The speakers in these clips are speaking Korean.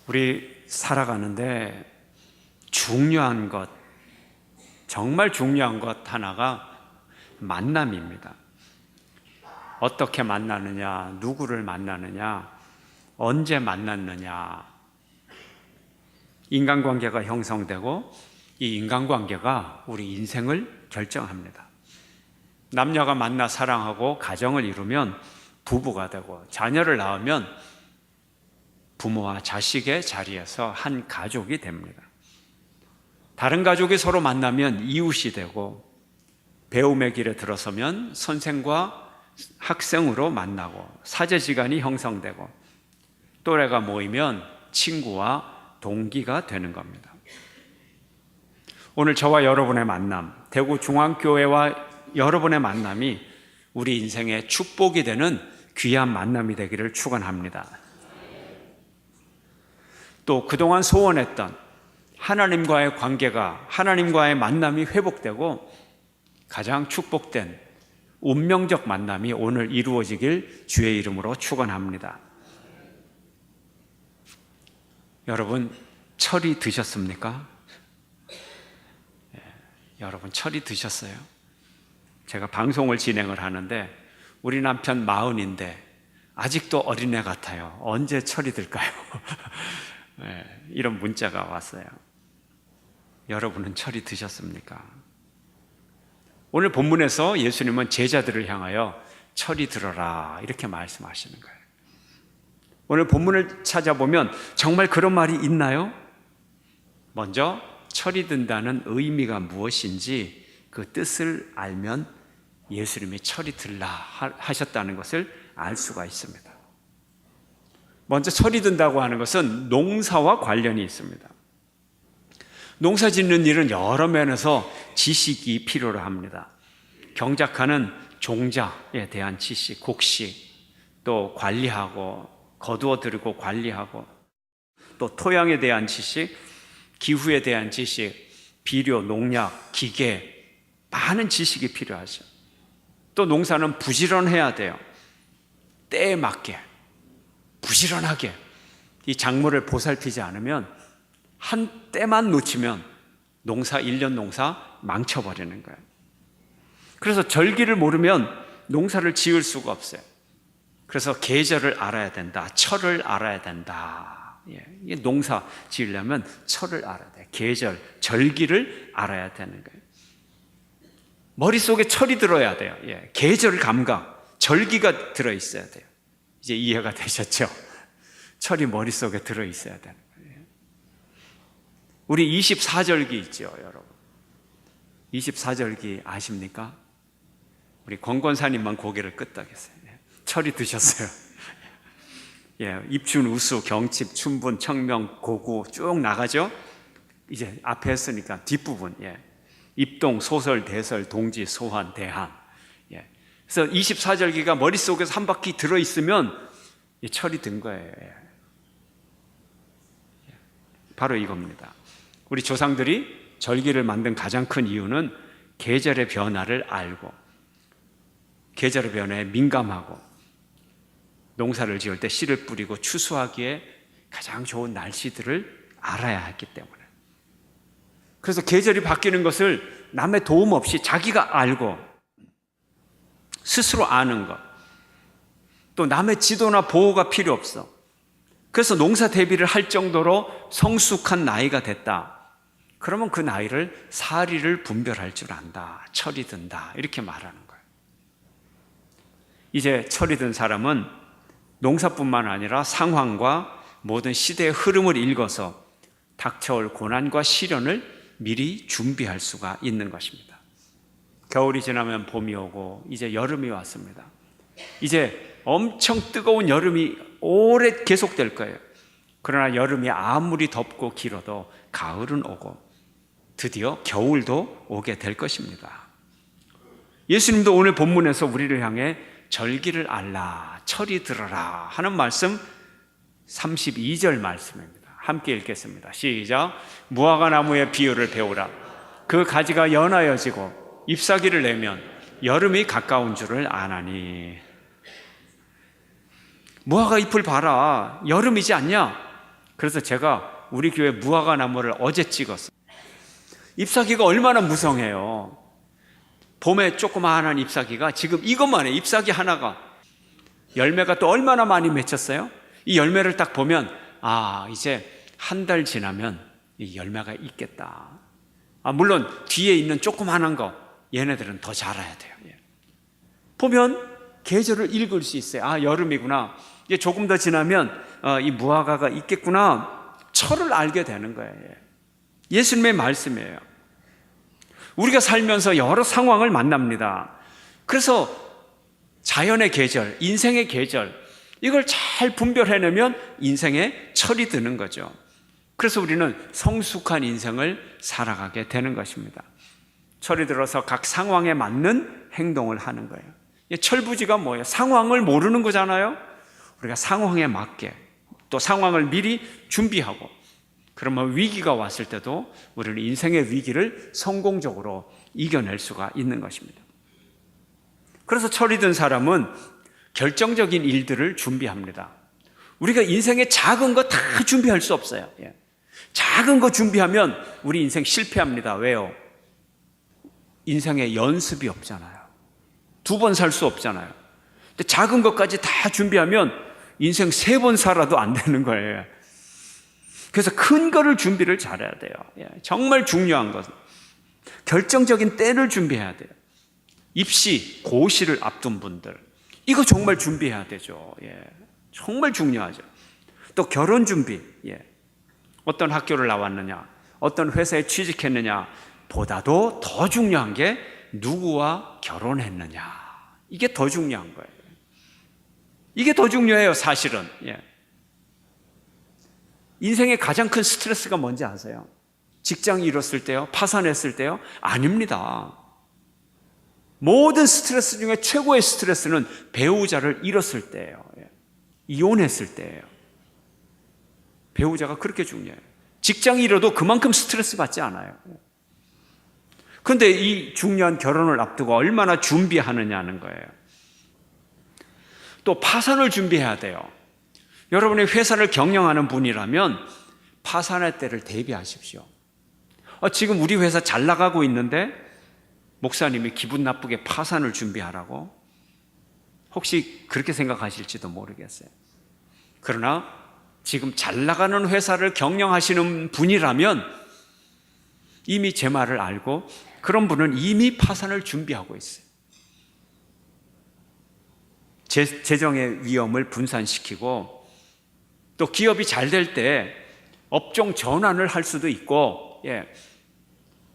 우리 살아가는데 중요한 것, 정말 중요한 것 하나가 만남입니다. 어떻게 만나느냐, 누구를 만나느냐, 언제 만났느냐. 인간관계가 형성되고 이 인간관계가 우리 인생을 결정합니다. 남녀가 만나 사랑하고 가정을 이루면 부부가 되고, 자녀를 낳으면 부모와 자식의 자리에서 한 가족이 됩니다. 다른 가족이 서로 만나면 이웃이 되고, 배움의 길에 들어서면 선생과 학생으로 만나고, 사제지간이 형성되고, 또래가 모이면 친구와 동기가 되는 겁니다. 오늘 저와 여러분의 만남, 대구중앙교회와 여러분의 만남이 우리 인생의 축복이 되는 귀한 만남이 되기를 축원합니다. 또 그동안 소원했던 하나님과의 관계가, 하나님과의 만남이 회복되고 가장 축복된 운명적 만남이 오늘 이루어지길 주의 이름으로 축원합니다. 여러분, 철이 드셨습니까? 여러분, 철이 드셨어요? 제가 방송을 진행을 하는데 우리 남편 40인데 아직도 어린애 같아요. 언제 철이 들까요? 이런 문자가 왔어요. 여러분은 철이 드셨습니까? 오늘 본문에서 예수님은 제자들을 향하여 철이 들어라 이렇게 말씀하시는 거예요. 오늘 본문을 찾아보면 정말 그런 말이 있나요? 먼저 철이 든다는 의미가 무엇인지 그 뜻을 알면 예수님이 철이 들라 하셨다는 것을 알 수가 있습니다. 먼저 철이 든다고 하는 것은 농사와 관련이 있습니다. 농사 짓는 일은 여러 면에서 지식이 필요로 합니다. 경작하는 종자에 대한 지식, 곡식, 또 관리하고 거두어 들이고 관리하고, 또 토양에 대한 지식, 기후에 대한 지식, 비료, 농약, 기계, 많은 지식이 필요하죠. 또 농사는 부지런해야 돼요. 때에 맞게, 부지런하게 이 작물을 보살피지 않으면, 한 때만 놓치면 농사, 1년 농사 망쳐버리는 거예요. 그래서 절기를 모르면 농사를 지을 수가 없어요. 그래서 계절을 알아야 된다, 철을 알아야 된다. 이게 농사 지으려면 철을 알아야 돼요. 계절, 절기를 알아야 되는 거예요. 머릿속에 철이 들어야 돼요. 계절 감각, 절기가 들어있어야 돼요. 이제 이해가 되셨죠? 철이 머릿속에 들어있어야 되는 거예요. 우리 24절기 있죠, 여러분. 24절기 아십니까? 우리 권권사님만 고개를 끄덕였어요. 철이 드셨어요. 입춘, 우수, 경칩, 춘분, 청명, 고구 쭉 나가죠? 이제 앞에 했으니까 뒷부분. 입동, 소설, 대설, 동지, 소환, 대한. 그래서 24절기가 머릿속에서 한 바퀴 들어있으면 철이 든 거예요. 바로 이겁니다. 우리 조상들이 절기를 만든 가장 큰 이유는 계절의 변화를 알고, 계절의 변화에 민감하고, 농사를 지을 때 씨를 뿌리고 추수하기에 가장 좋은 날씨들을 알아야 했기 때문에. 그래서 계절이 바뀌는 것을 남의 도움 없이 자기가 알고 스스로 아는 것, 또 남의 지도나 보호가 필요 없어. 그래서 농사 대비를 할 정도로 성숙한 나이가 됐다. 그러면 그 나이를 사리를 분별할 줄 안다, 철이 든다, 이렇게 말하는 거예요. 이제 철이 든 사람은 농사뿐만 아니라 상황과 모든 시대의 흐름을 읽어서 닥쳐올 고난과 시련을 미리 준비할 수가 있는 것입니다. 겨울이 지나면 봄이 오고 이제 여름이 왔습니다. 이제 엄청 뜨거운 여름이 오래 계속될 거예요. 그러나 여름이 아무리 덥고 길어도 가을은 오고 드디어 겨울도 오게 될 것입니다. 예수님도 오늘 본문에서 우리를 향해 절기를 알라, 철이 들어라 하는 말씀, 32절 말씀입니다. 함께 읽겠습니다. 시작. 무화과 나무의 비유를 배우라. 그 가지가 연하여지고 잎사귀를 내면 여름이 가까운 줄을 아나니. 무화과 잎을 봐라. 여름이지 않냐? 그래서 제가 우리 교회 무화과 나무를 어제 찍었어요. 잎사귀가 얼마나 무성해요. 봄에 조그마한 잎사귀가 지금 이것만 해. 잎사귀 하나가 열매가 또 얼마나 많이 맺혔어요. 이 열매를 딱 보면 이제 한 달 지나면 이 열매가 있겠다. 물론 뒤에 있는 조그마한 거 얘네들은 더 자라야 돼요. 보면 계절을 읽을 수 있어요. 여름이구나. 이제 조금 더 지나면 이 무화과가 있겠구나. 철을 알게 되는 거예요. 예수님의 말씀이에요. 우리가 살면서 여러 상황을 만납니다. 그래서 자연의 계절, 인생의 계절, 이걸 잘 분별해내면 인생에 철이 드는 거죠. 그래서 우리는 성숙한 인생을 살아가게 되는 것입니다. 철이 들어서 각 상황에 맞는 행동을 하는 거예요. 철부지가 뭐예요? 상황을 모르는 거잖아요. 우리가 상황에 맞게 또 상황을 미리 준비하고, 그러면 위기가 왔을 때도 우리는 인생의 위기를 성공적으로 이겨낼 수가 있는 것입니다. 그래서 철이 든 사람은 결정적인 일들을 준비합니다. 우리가 인생의 작은 거 다 준비할 수 없어요. 작은 거 준비하면 우리 인생 실패합니다. 왜요? 인생에 연습이 없잖아요. 2번 살 수 없잖아요. 근데 작은 것까지 다 준비하면 인생 3번 살아도 안 되는 거예요. 그래서 큰 거를 준비를 잘해야 돼요. 정말 중요한 것은 결정적인 때를 준비해야 돼요. 입시, 고시를 앞둔 분들, 이거 정말 준비해야 되죠. 정말 중요하죠. 또 결혼 준비, 어떤 학교를 나왔느냐, 어떤 회사에 취직했느냐 보다도 더 중요한 게 누구와 결혼했느냐. 이게 더 중요한 거예요. 이게 더 중요해요, 사실은. 인생의 가장 큰 스트레스가 뭔지 아세요? 직장 잃었을 때요? 파산했을 때요? 아닙니다. 모든 스트레스 중에 최고의 스트레스는 배우자를 잃었을 때예요. 이혼했을 때예요. 배우자가 그렇게 중요해요. 직장 잃어도 그만큼 스트레스 받지 않아요. 그런데 이 중요한 결혼을 앞두고 얼마나 준비하느냐는 거예요. 또 파산을 준비해야 돼요. 여러분이 회사를 경영하는 분이라면 파산의 때를 대비하십시오. 지금 우리 회사 잘 나가고 있는데 목사님이 기분 나쁘게 파산을 준비하라고? 혹시 그렇게 생각하실지도 모르겠어요. 그러나 지금 잘 나가는 회사를 경영하시는 분이라면 이미 제 말을 알고 그런 분은 이미 파산을 준비하고 있어요. 재정의 위험을 분산시키고 또 기업이 잘 될 때 업종 전환을 할 수도 있고,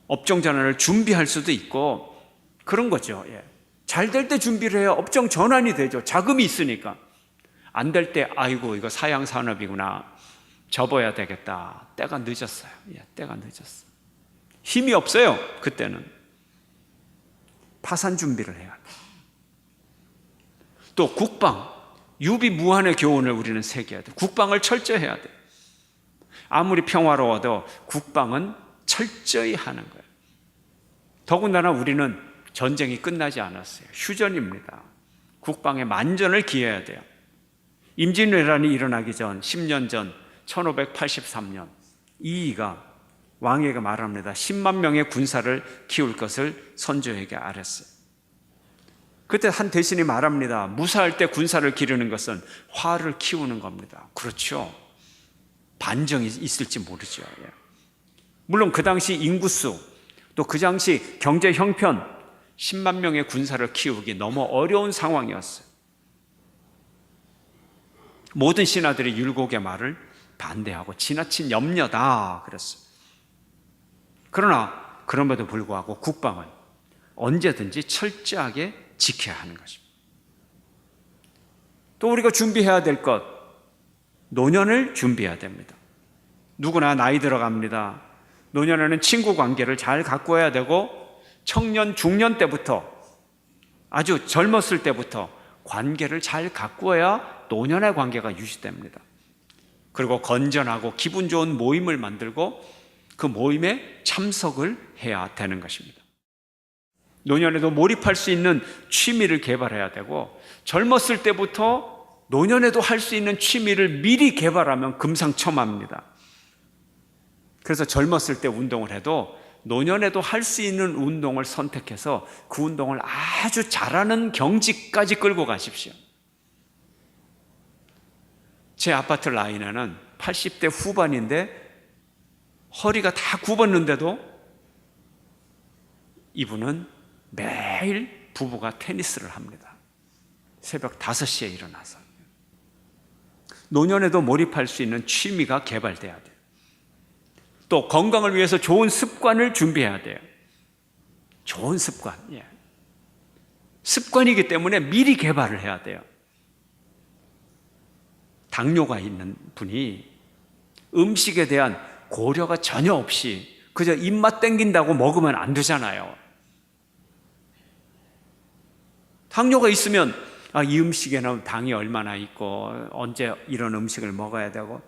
업종 전환을 준비할 수도 있고 그런 거죠. 잘 될 때 준비를 해야 업종 전환이 되죠. 자금이 있으니까. 안 될 때 아이고 이거 사양 산업이구나, 접어야 되겠다. 때가 늦었어요. 때가 늦었어. 힘이 없어요. 그때는 파산 준비를 해야 돼요. 또 국방, 유비무한의 교훈을 우리는 새겨야 돼요. 국방을 철저히 해야 돼요. 아무리 평화로워도 국방은 철저히 하는 거예요. 더군다나 우리는 전쟁이 끝나지 않았어요. 휴전입니다. 국방에 만전을 기해야 돼요. 임진왜란이 일어나기 전 10년 전 1583년 이이가 왕에게 말합니다. 10만 명의 군사를 키울 것을 선조에게 아랬어요. 그때 한 대신이 말합니다. 무사할 때 군사를 기르는 것은 화를 키우는 겁니다. 그렇죠. 반정이 있을지 모르죠. 물론 그 당시 인구수 또 그 당시 경제 형편 10만 명의 군사를 키우기 너무 어려운 상황이었어요. 모든 신하들이 율곡의 말을 반대하고 지나친 염려다 그랬어요. 그러나 그럼에도 불구하고 국방은 언제든지 철저하게 지켜야 하는 것입니다. 또 우리가 준비해야 될 것, 노년을 준비해야 됩니다. 누구나 나이 들어갑니다. 노년에는 친구 관계를 잘 가꾸어야 되고 청년, 중년 때부터 아주 젊었을 때부터 관계를 잘 가꾸어야 노년의 관계가 유지됩니다. 그리고 건전하고 기분 좋은 모임을 만들고 그 모임에 참석을 해야 되는 것입니다. 노년에도 몰입할 수 있는 취미를 개발해야 되고 젊었을 때부터 노년에도 할 수 있는 취미를 미리 개발하면 금상첨화입니다. 그래서 젊었을 때 운동을 해도 노년에도 할 수 있는 운동을 선택해서 그 운동을 아주 잘하는 경지까지 끌고 가십시오. 제 아파트 라인에는 80대 후반인데 허리가 다 굽었는데도 이분은 매일 부부가 테니스를 합니다. 새벽 5시에 일어나서. 노년에도 몰입할 수 있는 취미가 개발돼야 돼요. 또 건강을 위해서 좋은 습관을 준비해야 돼요. 좋은 습관. 예. 습관이기 때문에 미리 개발을 해야 돼요. 당뇨가 있는 분이 음식에 대한 고려가 전혀 없이 그저 입맛 땡긴다고 먹으면 안 되잖아요. 당뇨가 있으면 이 음식에는 당이 얼마나 있고 언제 이런 음식을 먹어야 되고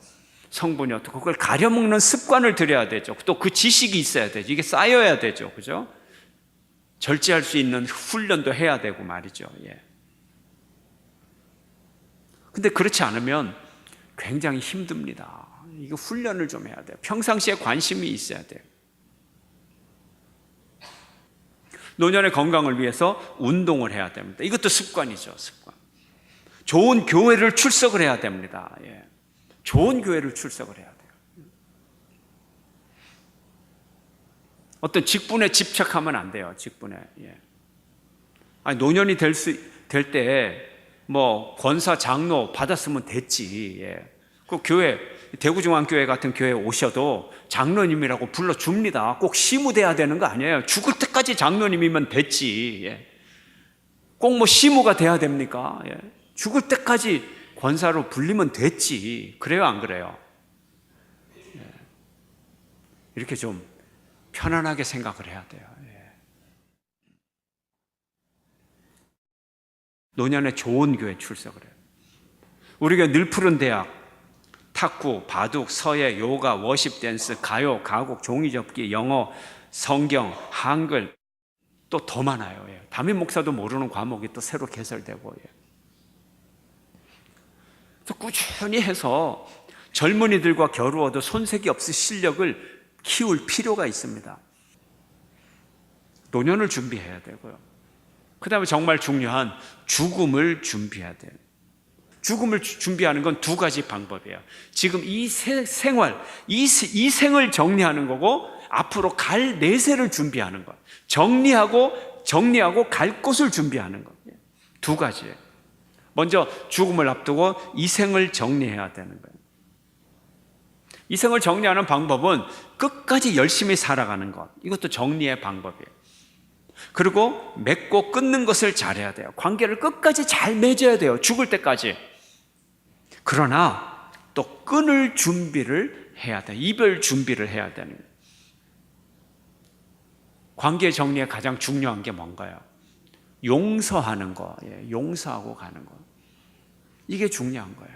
성분이 어떻고 그걸 가려 먹는 습관을 들여야 되죠. 또 그 지식이 있어야 되죠. 이게 쌓여야 되죠. 그죠? 절제할 수 있는 훈련도 해야 되고 말이죠. 예. 근데 그렇지 않으면 굉장히 힘듭니다. 이거 훈련을 좀 해야 돼요. 평상시에 관심이 있어야 돼요. 노년의 건강을 위해서 운동을 해야 됩니다. 이것도 습관이죠. 습관. 좋은 교회를 출석을 해야 됩니다. 예. 좋은 교회를 출석을 해야 돼요. 어떤 직분에 집착하면 안 돼요. 직분에. 예. 노년이 될 때 뭐 권사 장로 받았으면 됐지. 예. 그 교회 대구중앙교회 같은 교회에 오셔도 장로님이라고 불러줍니다. 꼭 시무돼야 되는 거 아니에요. 죽을 때까지 장로님이면 됐지. 예. 꼭 뭐 시무가 돼야 됩니까? 예. 죽을 때까지 권사로 불리면 됐지. 그래요, 안 그래요? 예. 이렇게 좀 편안하게 생각을 해야 돼요. 예. 노년에 좋은 교회 출석을 해요. 우리가 늘 푸른 대학, 탁구, 바둑, 서예, 요가, 워십 댄스, 가요, 가곡, 종이접기, 영어, 성경, 한글 또 더 많아요. 예. 담임 목사도 모르는 과목이 또 새로 개설되고. 예. 꾸준히 해서 젊은이들과 겨루어도 손색이 없을 실력을 키울 필요가 있습니다. 노년을 준비해야 되고요. 그 다음에 정말 중요한 죽음을 준비해야 돼요. 죽음을 준비하는 건 2가지 방법이에요. 지금 이 생활, 이 생을 정리하는 거고 앞으로 갈 내세를 준비하는 것. 정리하고 갈 곳을 준비하는 것. 2가지예요. 먼저 죽음을 앞두고 이 생을 정리해야 되는 거예요. 이 생을 정리하는 방법은 끝까지 열심히 살아가는 것. 이것도 정리의 방법이에요. 그리고 맺고 끊는 것을 잘해야 돼요. 관계를 끝까지 잘 맺어야 돼요. 죽을 때까지. 그러나 또 끊을 준비를 해야 돼요. 이별 준비를 해야 되는 거예요. 관계 정리에 가장 중요한 게 뭔가요? 용서하는 거, 용서하고 가는 거. 이게 중요한 거예요.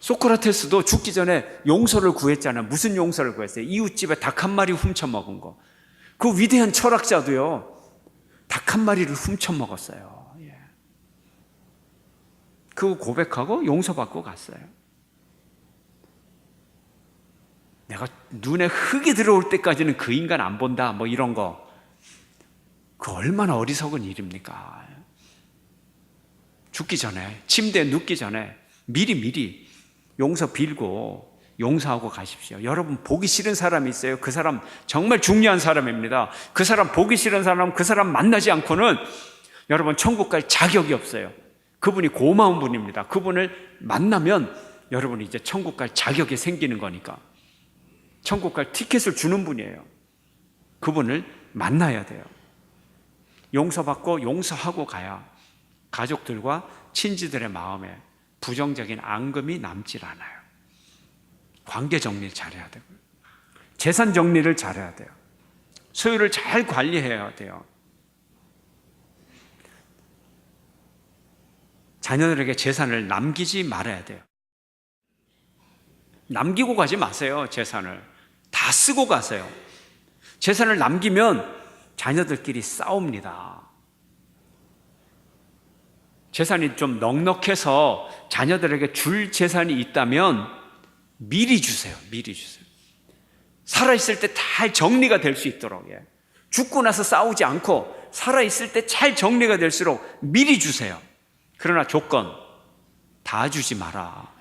소크라테스도 죽기 전에 용서를 구했잖아요. 무슨 용서를 구했어요? 이웃집에 닭 한 마리 훔쳐먹은 거. 그 위대한 철학자도요, 닭 한 마리를 훔쳐먹었어요. 그거 고백하고 용서받고 갔어요. 내가 눈에 흙이 들어올 때까지는 그 인간 안 본다, 뭐 이런 거. 그 얼마나 어리석은 일입니까? 죽기 전에, 침대에 눕기 전에 미리 용서 빌고 용서하고 가십시오. 여러분 보기 싫은 사람이 있어요. 그 사람 정말 중요한 사람입니다. 그 사람 보기 싫은 사람, 그 사람 만나지 않고는 여러분 천국 갈 자격이 없어요. 그분이 고마운 분입니다. 그분을 만나면 여러분이 이제 천국 갈 자격이 생기는 거니까. 천국 갈 티켓을 주는 분이에요. 그분을 만나야 돼요. 용서받고 용서하고 가야 가족들과 친지들의 마음에 부정적인 앙금이 남질 않아요. 관계 정리를 잘해야 되고요. 재산 정리를 잘해야 돼요. 소유를 잘 관리해야 돼요. 자녀들에게 재산을 남기지 말아야 돼요. 남기고 가지 마세요. 재산을 다 쓰고 가세요. 재산을 남기면 자녀들끼리 싸웁니다. 재산이 좀 넉넉해서 자녀들에게 줄 재산이 있다면 미리 주세요. 미리 주세요. 살아있을 때 잘 정리가 될 수 있도록. 죽고 나서 싸우지 않고 살아있을 때 잘 정리가 될수록 미리 주세요. 그러나 조건, 다 주지 마라.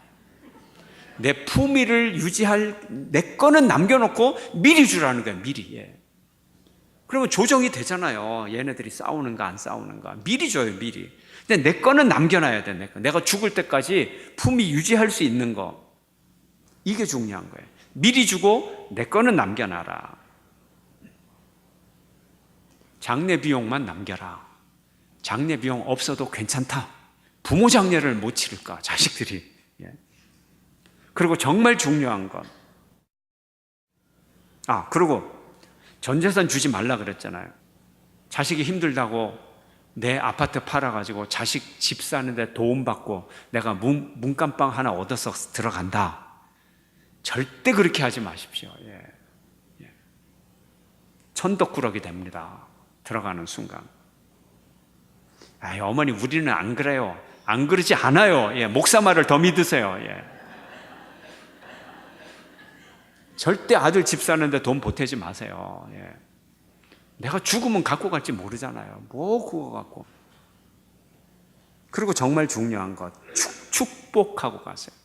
내 품위를 유지할 내 거는 남겨놓고 미리 주라는 거예요. 미리. 그러면 조정이 되잖아요. 얘네들이 싸우는가 안 싸우는가. 미리 줘요. 미리. 근데 내 거는 남겨놔야 돼. 내 거. 내가 죽을 때까지 품위 유지할 수 있는 거. 이게 중요한 거예요. 미리 주고 내 거는 남겨놔라. 장례 비용만 남겨라. 장례 비용 없어도 괜찮다. 부모 장례를 못 치를까 자식들이. 그리고 정말 중요한 건, 그리고 전 재산 주지 말라 그랬잖아요. 자식이 힘들다고 내 아파트 팔아가지고 자식 집 사는데 도움 받고 내가 문간방 하나 얻어서 들어간다. 절대 그렇게 하지 마십시오. 천덕꾸러기 됩니다. 들어가는 순간. 어머니 우리는 안 그래요. 안 그러지 않아요. 목사 말을 더 믿으세요. 절대 아들 집 사는데 돈 보태지 마세요. 내가 죽으면 갖고 갈지 모르잖아요. 뭐 그거 갖고. 그리고 정말 중요한 것, 축복하고 가세요.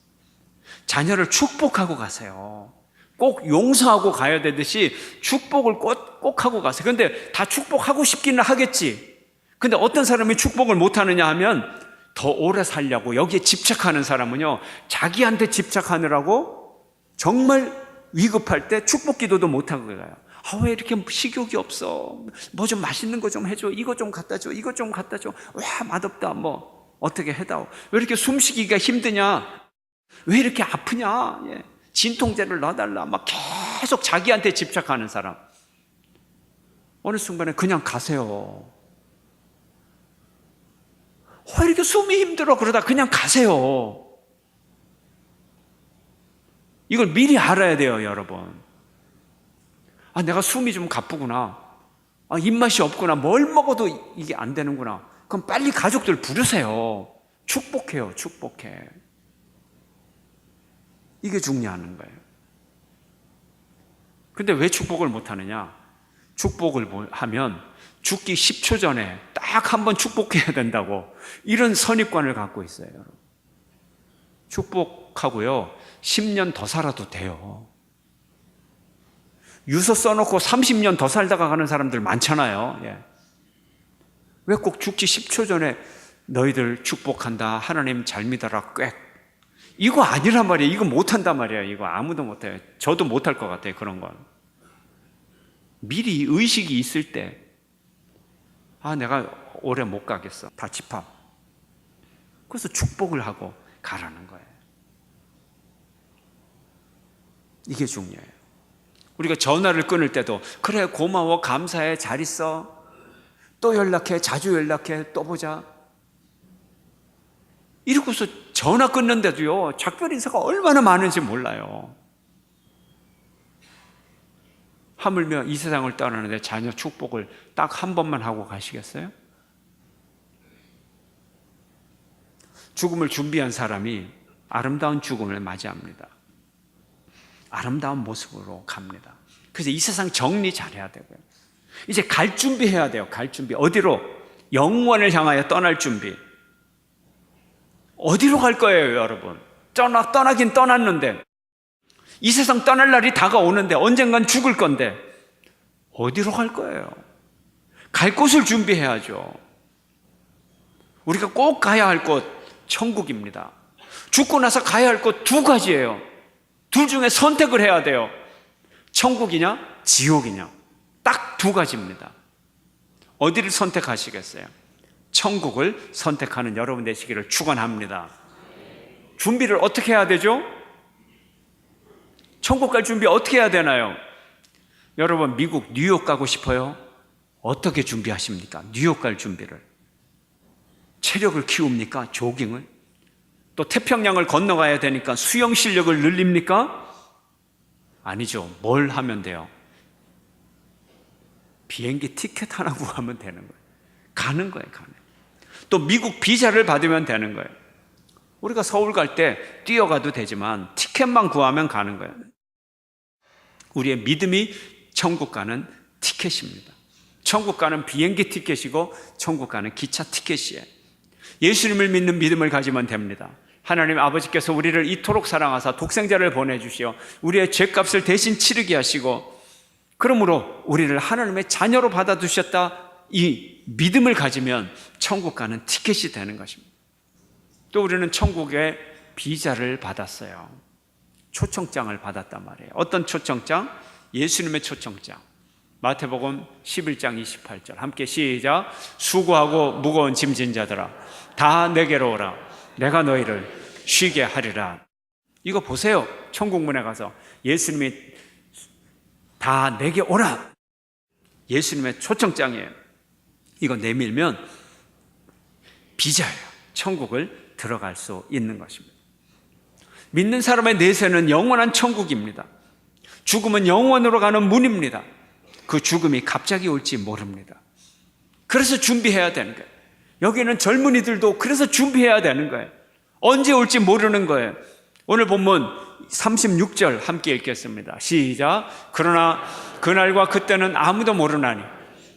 자녀를 축복하고 가세요. 꼭 용서하고 가야 되듯이 축복을 꼭 하고 가세요. 근데 다 축복하고 싶기는 하겠지. 근데 어떤 사람이 축복을 못하느냐 하면 더 오래 살려고 여기에 집착하는 사람은요, 자기한테 집착하느라고 정말 위급할 때 축복 기도도 못하고 가요. 왜 이렇게 식욕이 없어? 뭐 좀 맛있는 거 좀 해줘. 이거 좀 갖다 줘. 이거 좀 갖다 줘. 와, 맛없다. 뭐 어떻게 해다오. 왜 이렇게 숨쉬기가 힘드냐? 왜 이렇게 아프냐? 진통제를 넣어달라. 막 계속 자기한테 집착하는 사람. 어느 순간에 그냥 가세요. 왜 이렇게 숨이 힘들어? 그러다 그냥 가세요. 이걸 미리 알아야 돼요, 여러분. 내가 숨이 좀 가쁘구나. 입맛이 없구나. 뭘 먹어도 이게 안 되는구나. 그럼 빨리 가족들 부르세요. 축복해요, 축복해. 이게 중요한 거예요. 근데 왜 축복을 못 하느냐? 축복을 하면 죽기 10초 전에 딱 한 번 축복해야 된다고, 이런 선입관을 갖고 있어요, 여러분. 축복하고요, 10년 더 살아도 돼요. 유서 써놓고 30년 더 살다가 가는 사람들 많잖아요. 왜 꼭 죽기 10초 전에 너희들 축복한다, 하나님 잘 믿어라, 꽥. 이거 아니란 말이에요. 이거 못한단 말이에요. 이거 아무도 못해요. 저도 못할 것 같아요, 그런 건. 미리 의식이 있을 때, 내가 오래 못 가겠어. 다 집합. 그래서 축복을 하고 가라는 거예요. 이게 중요해요. 우리가 전화를 끊을 때도, 그래, 고마워, 감사해, 잘 있어, 또 연락해, 자주 연락해, 또 보자. 이러고서 전화 끊는데도요, 작별 인사가 얼마나 많은지 몰라요. 하물며 이 세상을 떠나는데 자녀 축복을 딱 한 번만 하고 가시겠어요? 죽음을 준비한 사람이 아름다운 죽음을 맞이합니다. 아름다운 모습으로 갑니다. 그래서 이 세상 정리 잘해야 되고요. 이제 갈 준비해야 돼요. 갈 준비. 어디로? 영원을 향하여 떠날 준비. 어디로 갈 거예요, 여러분? 떠나긴 떠났는데, 이 세상 떠날 날이 다가오는데, 언젠간 죽을 건데 어디로 갈 거예요? 갈 곳을 준비해야죠. 우리가 꼭 가야 할 곳, 천국입니다. 죽고 나서 가야 할 곳 두 가지예요. 둘 중에 선택을 해야 돼요. 천국이냐, 지옥이냐. 딱 두 가지입니다. 어디를 선택하시겠어요? 천국을 선택하는 여러분 되시기를 축원합니다. 준비를 어떻게 해야 되죠? 천국 갈 준비 어떻게 해야 되나요? 여러분, 미국 뉴욕 가고 싶어요? 어떻게 준비하십니까? 뉴욕 갈 준비를. 체력을 키웁니까? 조깅을? 또 태평양을 건너가야 되니까 수영 실력을 늘립니까? 아니죠. 뭘 하면 돼요? 비행기 티켓 하나 구하면 되는 거예요. 가는 거예요, 가는. 또 미국 비자를 받으면 되는 거예요. 우리가 서울 갈 때 뛰어가도 되지만 티켓만 구하면 가는 거예요. 우리의 믿음이 천국 가는 티켓입니다. 천국 가는 비행기 티켓이고 천국 가는 기차 티켓이에요. 예수님을 믿는 믿음을 가지면 됩니다. 하나님 아버지께서 우리를 이토록 사랑하사 독생자를 보내주시어 우리의 죄값을 대신 치르게 하시고 그러므로 우리를 하나님의 자녀로 받아두셨다, 이 믿음을 가지면 천국 가는 티켓이 되는 것입니다. 또 우리는 천국의 비자를 받았어요. 초청장을 받았단 말이에요. 어떤 초청장? 예수님의 초청장. 마태복음 11장 28절 함께 시작. 수고하고 무거운 짐진 자들아 다 내게로 오라. 내가 너희를 쉬게 하리라. 이거 보세요. 천국문에 가서 예수님이 다 내게 오라. 예수님의 초청장이에요. 이거 내밀면 비자예요. 천국을 들어갈 수 있는 것입니다. 믿는 사람의 내세는 영원한 천국입니다. 죽음은 영원으로 가는 문입니다. 그 죽음이 갑자기 올지 모릅니다. 그래서 준비해야 되는 거예요. 여기는 젊은이들도 그래서 준비해야 되는 거예요. 언제 올지 모르는 거예요. 오늘 본문 36절 함께 읽겠습니다. 시작. 그러나 그날과 그때는 아무도 모르나니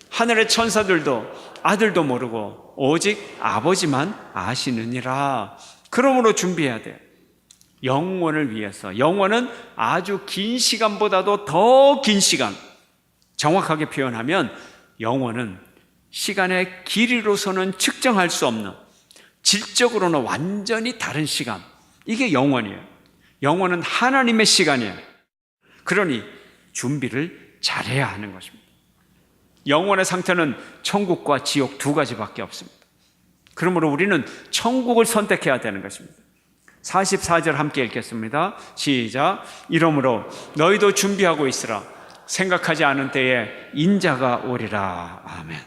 하늘의 천사들도 아들도 모르고 오직 아버지만 아시느니라. 그러므로 준비해야 돼요. 영원을 위해서. 영원은 아주 긴 시간보다도 더 긴 시간. 정확하게 표현하면 영원은 시간의 길이로서는 측정할 수 없는, 질적으로는 완전히 다른 시간. 이게 영원이에요. 영원은 하나님의 시간이에요. 그러니 준비를 잘해야 하는 것입니다. 영원의 상태는 천국과 지옥 두 가지밖에 없습니다. 그러므로 우리는 천국을 선택해야 되는 것입니다. 44절 함께 읽겠습니다. 시작. 이러므로 너희도 준비하고 있으라. 생각하지 않은 때에 인자가 오리라. 아멘.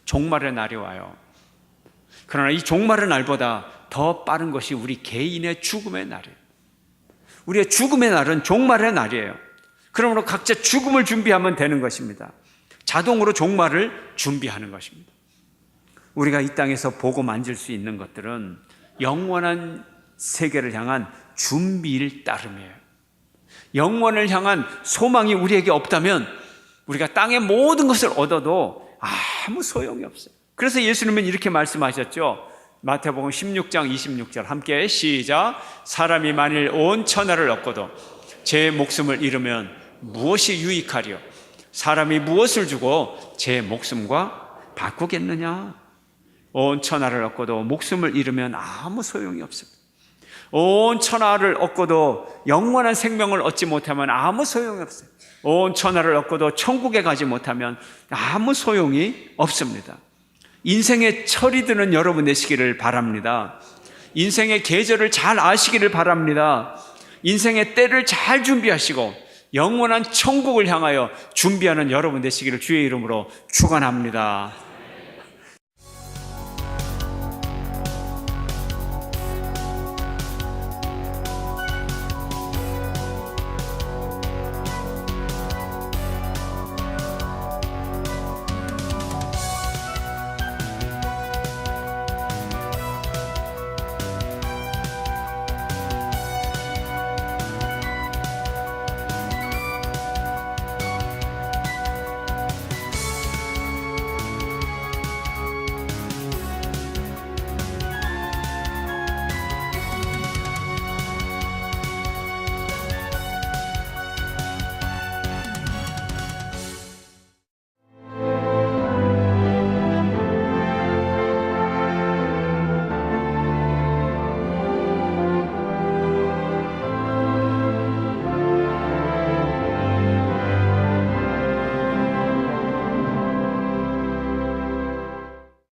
종말의 날이 와요. 그러나 이 종말의 날보다 더 빠른 것이 우리 개인의 죽음의 날이에요. 우리의 죽음의 날은 종말의 날이에요. 그러므로 각자 죽음을 준비하면 되는 것입니다. 자동으로 종말을 준비하는 것입니다. 우리가 이 땅에서 보고 만질 수 있는 것들은 영원한 세계를 향한 준비일 따름이에요. 영원을 향한 소망이 우리에게 없다면 우리가 땅의 모든 것을 얻어도 아무 소용이 없어요. 그래서 예수님은 이렇게 말씀하셨죠. 마태복음 16장 26절 함께 시작. 사람이 만일 온 천하를 얻고도 제 목숨을 잃으면 무엇이 유익하리요? 사람이 무엇을 주고 제 목숨과 바꾸겠느냐? 온 천하를 얻고도 목숨을 잃으면 아무 소용이 없습니다. 온 천하를 얻고도 영원한 생명을 얻지 못하면 아무 소용이 없어요. 온 천하를 얻고도 천국에 가지 못하면 아무 소용이 없습니다. 인생의 철이 드는 여러분 되시기를 바랍니다. 인생의 계절을 잘 아시기를 바랍니다. 인생의 때를 잘 준비하시고 영원한 천국을 향하여 준비하는 여러분 되시기를 주의 이름으로 축원합니다.